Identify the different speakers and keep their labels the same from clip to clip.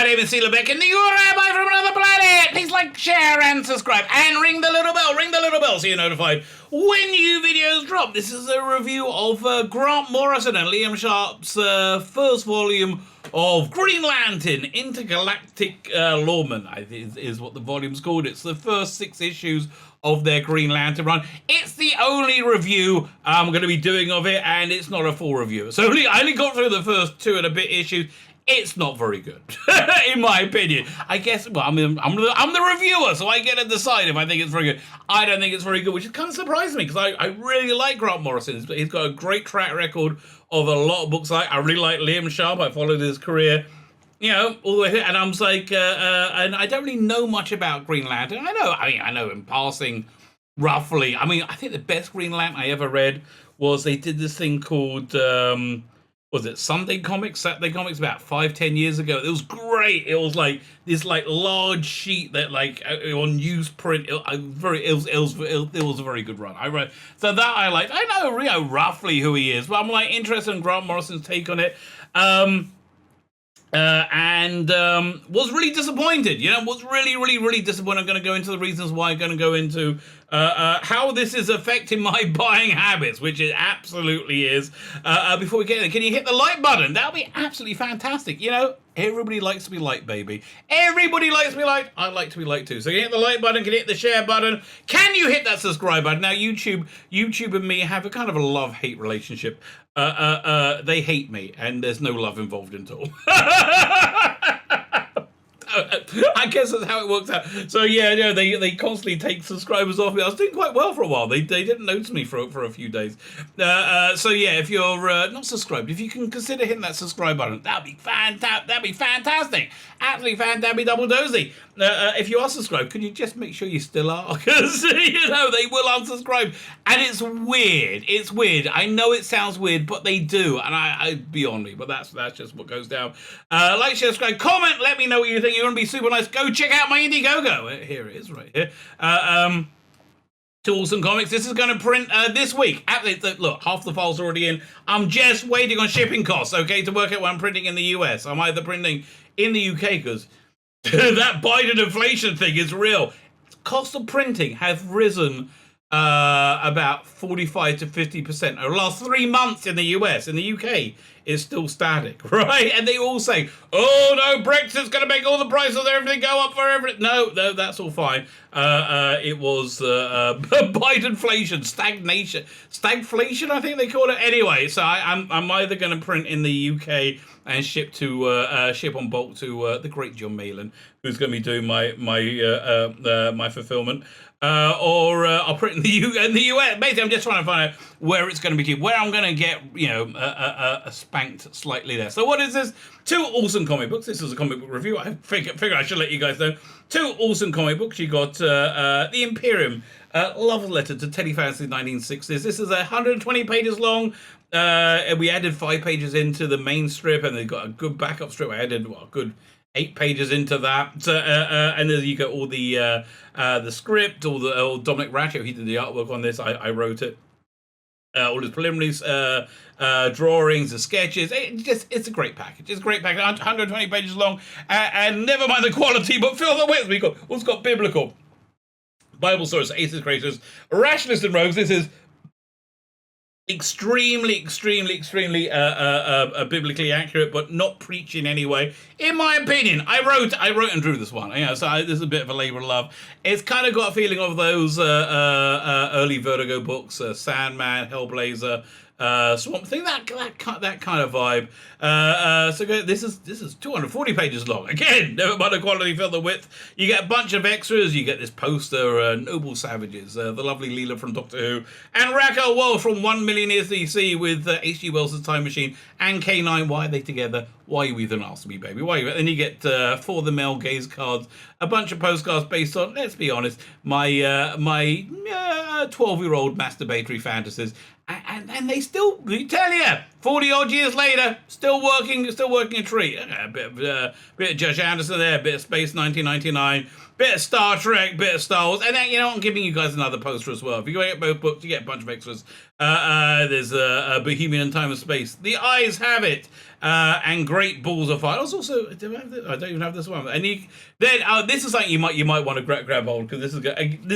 Speaker 1: My name is Tzvi Lebetkin, the Rabbi from another planet. Please like, share, and subscribe, and ring the little bell so you're notified when new videos drop. This is a review of Grant Morrison and Liam Sharp's first volume of Green Lantern, Intergalactic Lawman, I think is what the volume's called. It's the first 6 issues of their Green Lantern run. It's the only review I'm going to be doing of it, and it's not a full review. So I only got through the first 2 and a bit issues. It's not very good, in my opinion. I guess, well, I'm the reviewer, so I get to decide if I think it's very good. I don't think it's very good, which is kind of surprising me, because I really like Grant Morrison. He's got a great track record of a lot of books. I really like Liam Sharp. I followed his career, you know, all the way through, and I'm like, and I don't really know much about Green Lantern. I know in passing, roughly. I mean, I think the best Green Lantern I ever read was they did this thing called, was it Saturday Comics, about 5-10 years ago. It was great. It was like this large sheet that on newsprint. It was a very good run. I read, so that I liked. I know roughly who he is, but I'm like interested in Grant Morrison's take on it. And was really disappointed, was really disappointed. I'm going to go into the reasons why. I'm going to go into how this is affecting my buying habits, which it absolutely is. Before we get in, can you hit the like button? That'll be absolutely fantastic. Everybody likes to be liked, baby. Everybody likes to be liked. I like to be liked too. So can you hit the like button? Can you hit the share button? Can you hit that subscribe button? Now, YouTube and me have a kind of a love-hate relationship. They hate me, and there's no love involved at all. I guess that's how it works out. So yeah, they constantly take subscribers off me. I was doing quite well for a while. They didn't notice me for a few days. So yeah, if you're not subscribed, if you can consider hitting that subscribe button, that'd be fantastic. That'd be fantastic. Absolutely fantastic. That'd be double dozy. If you are subscribed, could you just make sure you still are? Because they will unsubscribe, and it's weird. It's weird. I know it sounds weird, but they do, and I beyond me. But that's just what goes down. Like, share, subscribe, comment. Let me know what you think. You want to be super nice? Go check out my Indiegogo. Here it is, right here. 2 Awesome Comics. This is going to print this week. Look, half the file's already in. I'm just waiting on shipping costs, okay, to work out when I'm printing in the US. I'm either printing in the UK because that Biden inflation thing is real. Cost of printing have risen about 45 to 50% over the last 3 months in the US. In the UK, it's still static, right? And they all say, oh no, Brexit's going to make all the prices of everything go up for everything. No, that's all fine. It was Bidenflation, stagflation, I think they call it. Anyway, so I'm either going to print in the UK and ship on bulk to the great John Malin, who's going to be doing my fulfillment. Or I'll print in the US. Basically, I'm just trying to find out where it's going to be cheap, where I'm going to get, spanked slightly there. So what is this? 2 awesome comic books. This is a comic book review. I figure I should let you guys know. 2 awesome comic books. You got The Imperium, Love Letter to Teddy Fantasy 1960s. This is 120 pages long. We added 5 pages into the main strip, and they got a good backup strip. I added a good 8 pages into that, and then you got all the script, all Dominic Ratcho. He did the artwork on this. I wrote it. All his preliminaries, drawings, the sketches. It's a great package. It's a great package. 120 pages long, and never mind the quality, but feel the width. It's got biblical, Bible stories, aces, creators, rationalists, and rogues. This is extremely biblically accurate, but not preachy in any way, in my opinion. I wrote and drew this one, so this is a bit of a labor of love. It's kind of got a feeling of those early Vertigo books, Sandman, Hellblazer, Swamp Thing, that kind of vibe. So this is 240 pages long. Again, never mind the quality, feel the width. You get a bunch of extras. You get this poster, Noble Savages, the lovely Leela from Doctor Who, and Raquel Welch from 1 Million Years DC with H.G. Wells' Time Machine and K9. Why are they together? Why you even ask me, baby? Why? And you get For the Male Gaze cards, a bunch of postcards based on, let's be honest, my 12-year-old masturbatory fantasies. And they still, we tell you, 40 odd years later, still working a treat. A bit of Judge Anderson there, a bit of Space 1999, bit of Star Trek, bit of Star Wars, and then, I'm giving you guys another poster as well. If you go get both books, you get a bunch of extras. There's Bohemian Time and Space. The Eyes Have It. and great balls of fire. Also, do I have this? I don't even have this one. And then this is something you might want to grab hold, because this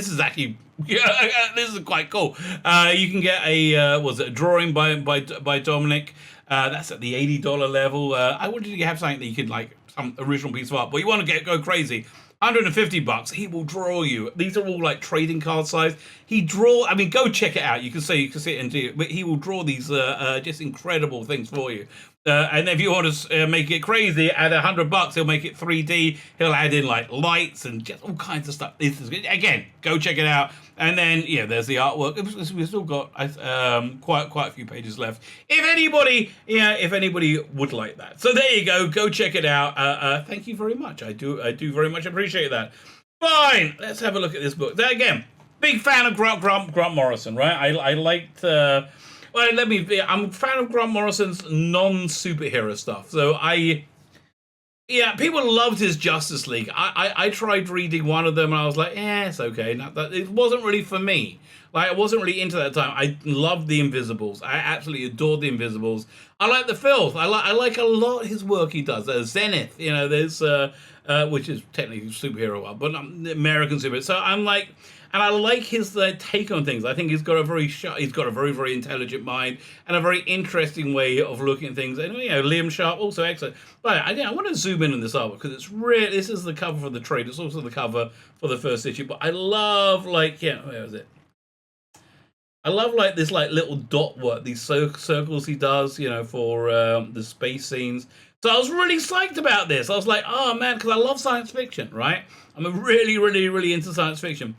Speaker 1: is actually this is quite cool. You can get a a drawing by Dominic. That's at the $80 level. I wanted to have something that you could, like, some original piece of art, but you want to go crazy. $150. He will draw you. These are all like trading card size. I mean, go check it out. You can see it and do it, but he will draw these just incredible things for you. And if you want to make it crazy, at $100, he'll make it 3D. He'll add in like lights and just all kinds of stuff. This is good. Again, go check it out. And then there's the artwork. We've still got quite a few pages left. If anybody would like that, so there you go. Go check it out. Thank you very much. I do very much appreciate that. Fine. Let's have a look at this book. There again, big fan of Grant Morrison, right? I liked. I'm a fan of Grant Morrison's non-superhero stuff. So people loved his Justice League. I tried reading one of them and I was like, it's okay. It wasn't really for me. Like, I wasn't really into that time. I loved the Invisibles. I absolutely adored the Invisibles. I like the Filth. I like a lot his work he does. Zenith, there's which is technically superhero one, but American superhero. So I'm like. And I like his take on things. I think he's got a very very intelligent mind and a very interesting way of looking at things. And Liam Sharp also excellent. But I want to zoom in on this artwork because it's really. This is the cover for the trade. It's also the cover for the first issue. But I love where is it? I love this little dot work, these circles he does, for the space scenes. So I was really psyched about this. I was like, oh man, because I love science fiction, right? I'm really, really, really into science fiction.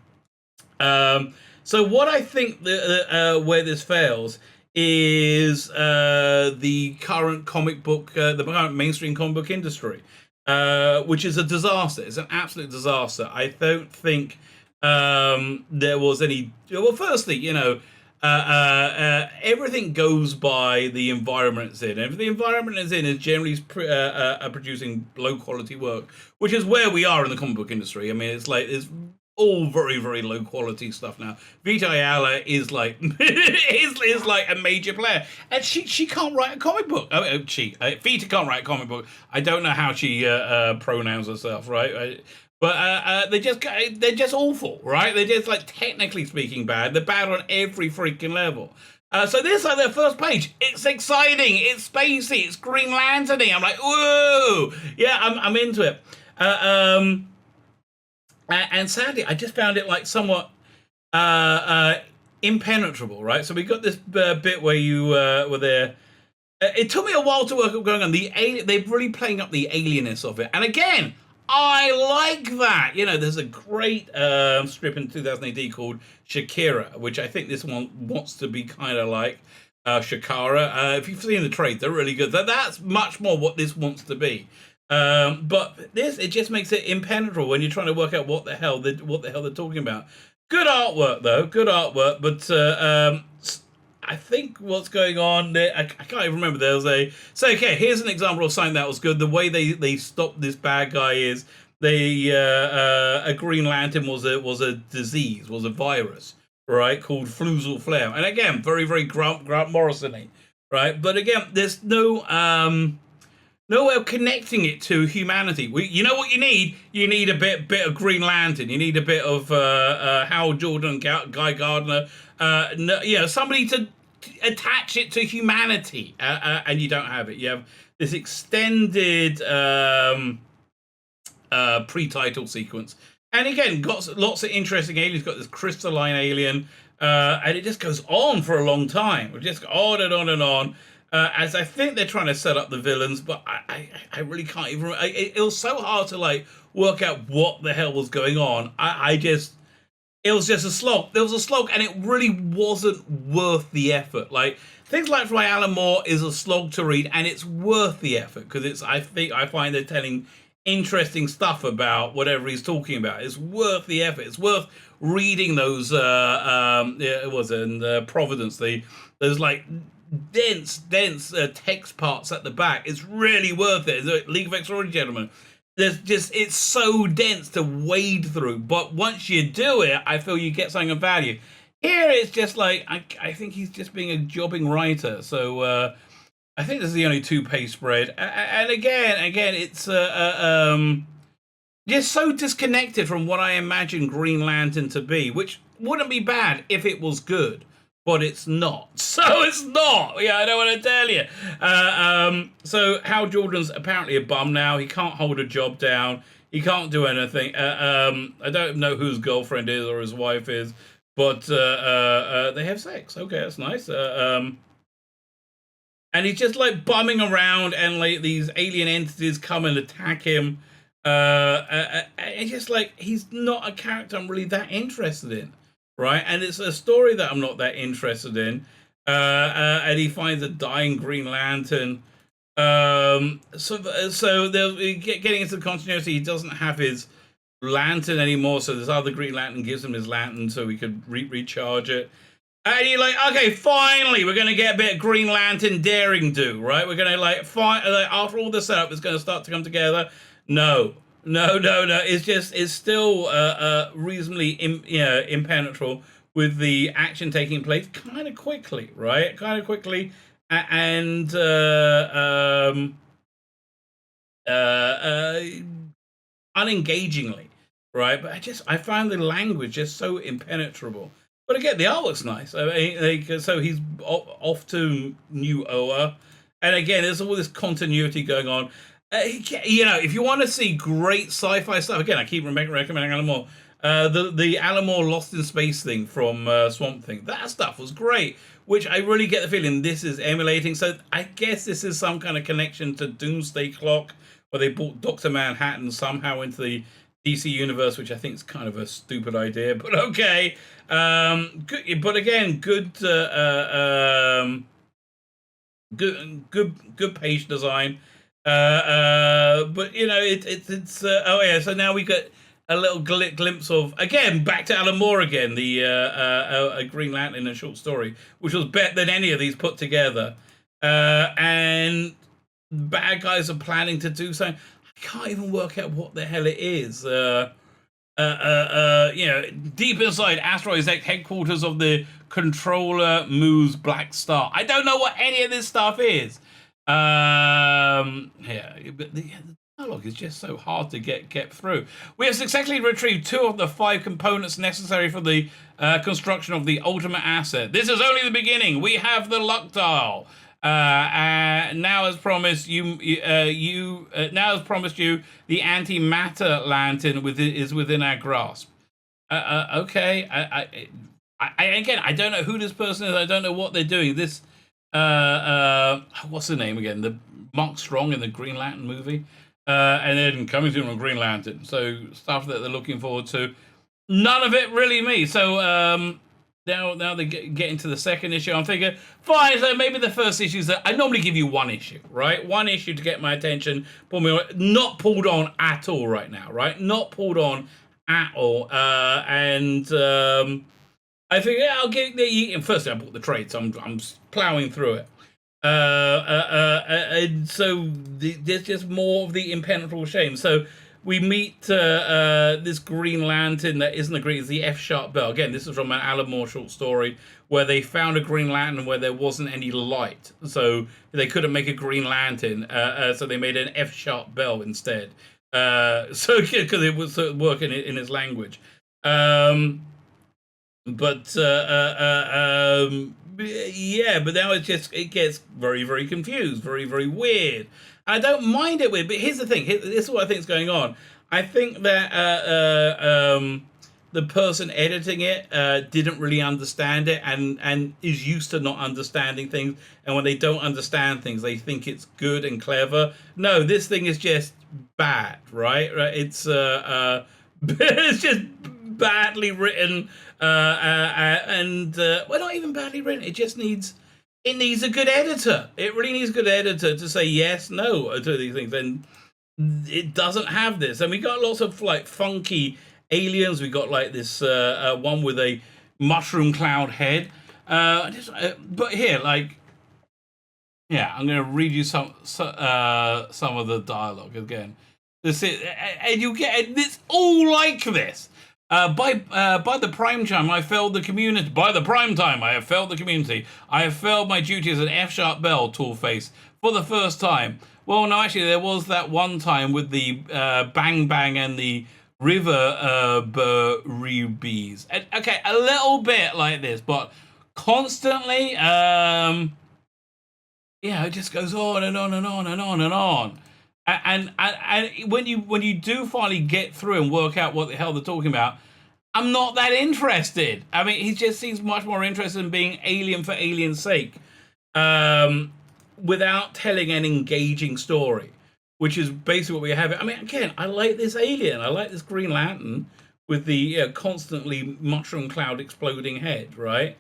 Speaker 1: So what I think where this fails is the current comic book, the current mainstream comic book industry, which is a disaster. It's an absolute disaster. I don't think there was any. Well, firstly, everything goes by the environment it's in. And if the environment it's in is generally producing low quality work, which is where we are in the comic book industry. I mean, it's all very, very low quality stuff now. Vita Ayala is like is like a major player, and she can't write a comic book. Vita can't write a comic book. I don't know how she pronouns herself, right? But they're just awful, right? They're just, like, technically speaking bad. They're bad on every freaking level. So this is their first page. It's exciting. It's spacey. It's Green Lantern-y. I'm like, whoa, yeah, I'm into it. And sadly, I just found it like somewhat impenetrable, right? So we got this bit where you were there. It took me a while to work up going on. They're really playing up the alienness of it. And again, I like that. There's a great strip in 2000 AD called Shakira, which I think this one wants to be kind of like Shakara. If you've seen the trade, they're really good. That's much more what this wants to be. But it just makes it impenetrable when you're trying to work out what the hell they're talking about. Good artwork though, but I think what's going on there, I can't even remember. Okay, here's an example of something that was good. The way they stopped this bad guy is a Green Lantern was a disease, was a virus, right, called Fluzal Flare. And again, very, very Grant Morrison-y, right? But again, there's no way of connecting it to humanity. You know what you need? You need a bit of Green Lantern. You need a bit of Howard Jordan, Guy Gardner. Somebody to attach it to humanity. And you don't have it. You have this extended pre-title sequence. And again, got lots of interesting aliens. Got this crystalline alien. And it just goes on for a long time. It just goes on and on and on. As I think they're trying to set up the villains, but I really can't even. It was so hard to work out what the hell was going on. It was just a slog. There was a slog, and it really wasn't worth the effort. Like things like Fly Alan Moore is a slog to read, and it's worth the effort because I find they're telling interesting stuff about whatever he's talking about. It's worth the effort. It's worth reading those. It was in Providence. Those dense text parts at the back. It's really worth it. League of Extraordinary Gentlemen. It's so dense to wade through, but once you do it, I feel you get something of value. Here it's just like I think he's just being a jobbing writer. So I think this is the only 2-page spread, and again, it's just so disconnected from what I imagine Green Lantern to be, which wouldn't be bad if it was good, but it's not. So it's not. Yeah, I don't want to tell you. So Hal Jordan's apparently a bum now. He can't hold a job down. He can't do anything. I don't know who his girlfriend is or his wife is, but they have sex. Okay, that's nice. And he's just like bumming around, and like these alien entities come and attack him. It's just like he's not a character I'm really that interested in, right? And it's a story that I'm not that interested in. And he finds a dying Green Lantern. So they'll getting into the continuity. He doesn't have his lantern anymore, so this other Green Lantern gives him his lantern so he could recharge it. And you're like, okay, finally, we're going to get a bit of Green Lantern daring do, right? We're going to, after all the setup, it's going to start to come together. No. It's still reasonably impenetrable with the action taking place kind of quickly, right? Kind of quickly. And unengagingly, right? But I found the language just so impenetrable. But again, the artwork's nice. I mean, so he's off to New Oa, and again, there's all this continuity going on. If you want to see great sci-fi stuff, again, I keep recommending Alan Moore. The Alan Moore Lost in Space thing from Swamp Thing, that stuff was great, which I really get the feeling this is emulating. So I guess this is some kind of connection to Doomsday Clock, where they brought Dr. Manhattan somehow into the DC universe, which I think is kind of a stupid idea, but okay. Good, but again, good page design. But it's oh yeah. So now we get a little glimpse of, again, back to Alan Moore again, the a Green Lantern in a short story, which was better than any of these put together. And bad guys are planning to do something. I can't even work out what the hell it is. Deep inside Asteroid's headquarters of the Controller Moo's Black Star. I don't know what any of this stuff is. But the dialogue is just so hard to get through. We have successfully retrieved 2 of the 5 components necessary for the construction of the ultimate asset. This is only the beginning. We have the luck dial. Now as promised you, the antimatter lantern is within our grasp. Okay. I don't know who this person is. I don't know what they're doing. This what's the name again? The Mark Strong in the Green Lantern movie, and then coming to a Green Lantern. So stuff that they're looking forward to. None of it really me. So now they get into the second issue. I'm thinking, fine, so maybe the first issue is that I normally give you one issue, right? One issue to get my attention, pull me on. Not pulled on at all right now, right? Not pulled on at all. I figure I'll get the. Firstly, I bought the trade, so I'm plowing through it. And so there's just more of the impenetrable shame. So we meet this Green Lantern that isn't a green, it's the F-sharp bell. Again, this is from an Alan Moore short story where they found a Green Lantern where there wasn't any light. So they couldn't make a Green Lantern, so they made an F-sharp bell instead. Because it was working in his language. But now it gets very, very confused, very, very weird. I don't mind it weird, but here's the thing. This is what I think is going on. I think that the person editing it didn't really understand it and is used to not understanding things. And when they don't understand things, they think it's good and clever. No, this thing is just bad, right? It's it's just badly written. Well, not even badly written. It needs a good editor. It really needs a good editor to say yes, no to these things. And it doesn't have this. And we got lots of like funky aliens. We got like this one with a mushroom cloud head. But here, like, yeah, I'm going to read you some of the dialogue again. And you get it's all like this. By the prime time, I failed the community. By the prime time, I have failed the community. I have failed my duty as an F-sharp bell, tall face. for the first time. Well, no, actually, there was that one time with the Bang Bang and the River Rubies. Okay, a little bit like this, but constantly, it just goes on and on and on and on and on. And when you do finally get through and work out what the hell they're talking about, I'm not that interested. I mean, he just seems much more interested in being alien for alien's sake, without telling an engaging story, which is basically what we have. I mean, again, I like this alien. I like this Green Lantern with the constantly mushroom cloud exploding head, right?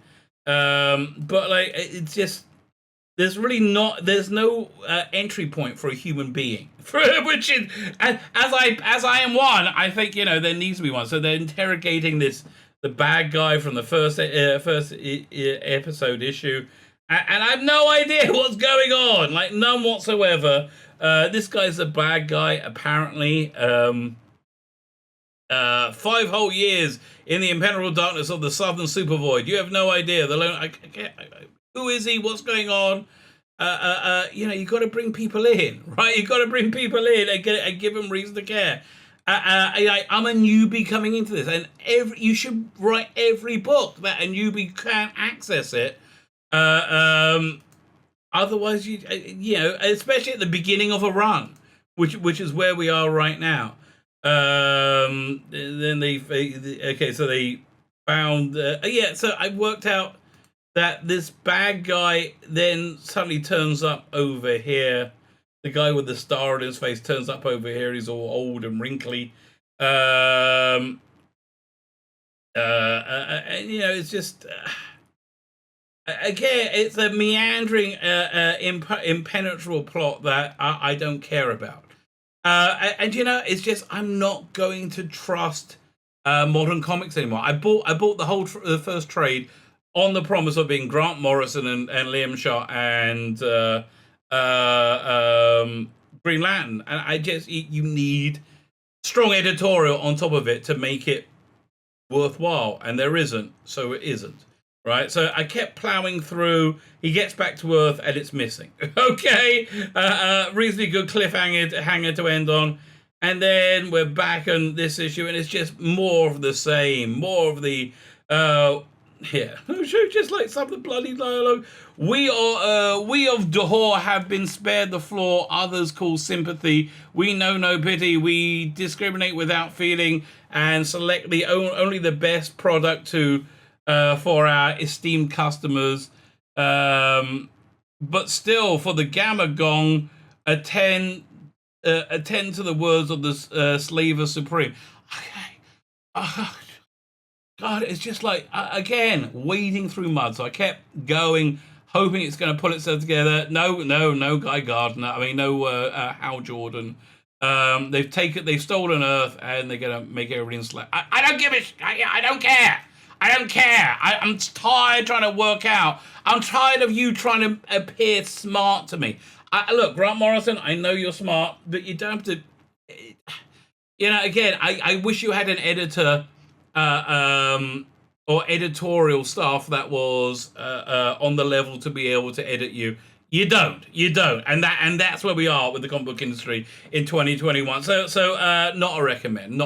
Speaker 1: But like, it's just, there's no entry point for a human being, which is, as I am one, I think, there needs to be one. So they're interrogating the bad guy from the first episode issue, and I have no idea what's going on, like none whatsoever. This guy's a bad guy, apparently. 5 whole years in the impenetrable darkness of the Southern Supervoid. You have no idea. Who is he? What's going on? You got to bring people in, right? You got to bring people in and give them reason to care. I'm a newbie coming into this, and you should write every book that a newbie can access it. Otherwise, especially at the beginning of a run, which is where we are right now. Then so they found, so I worked out that this bad guy then suddenly turns up over here. The guy with the star on his face turns up over here. He's all old and wrinkly. And it's just, again, it's a meandering, impenetrable plot that I don't care about. And it's just, I'm not going to trust modern comics anymore. I bought the first trade on the promise of being Grant Morrison and Liam Shaw and Green Lantern, and I just, you need strong editorial on top of it to make it worthwhile, and there isn't, so it isn't. Right, so I kept plowing through. He gets back to Earth, and it's missing. Okay, reasonably good cliffhanger to end on, and then we're back on this issue, and it's just more of the same, more of the just like some of the bloody dialogue. We of Dahor have been spared the flaw others call sympathy. We know no pity. We discriminate without feeling and select only the best product for our esteemed customers. But still, for the Gamma Gong, attend to the words of the Slaver Supreme. Okay. God, it's just like, again, wading through mud. So I kept going, hoping it's going to pull itself together. No Guy Gardner. I mean, no Hal Jordan. They've stolen Earth, and they're going to make everything slap. I don't give a shit. I don't care. I don't care. I'm tired trying to work out. I'm tired of you trying to appear smart to me. Look, Grant Morrison, I know you're smart, but you don't have to. Again, I wish you had an editor or editorial staff that was on the level to be able to edit you. You don't, and that's where we are with the comic book industry in 2021. So not a recommend.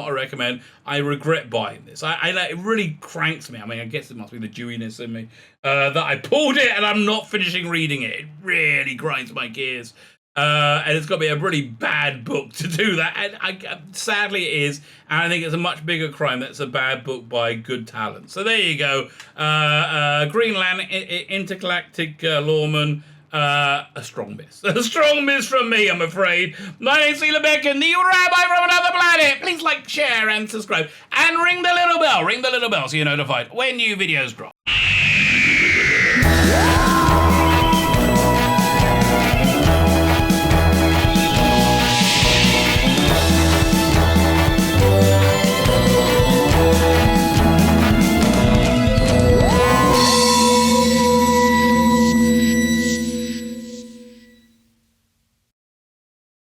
Speaker 1: I regret buying this. It really cranks me. I mean, I guess it must be the Jewiness in me that I pulled it and I'm not finishing reading it. It really grinds my gears, and it's got to be a really bad book to do that. And sadly, it is. And I think it's a much bigger crime that it's a bad book by good talent. So there you go. Green Lantern, Intergalactic Lawman. A strong miss. A strong miss from me, I'm afraid. My name's Tzvi Lebetkin, the Rabbi from another planet. Please like, share, and subscribe. And ring the little bell. Ring the little bell so you're notified when new videos drop.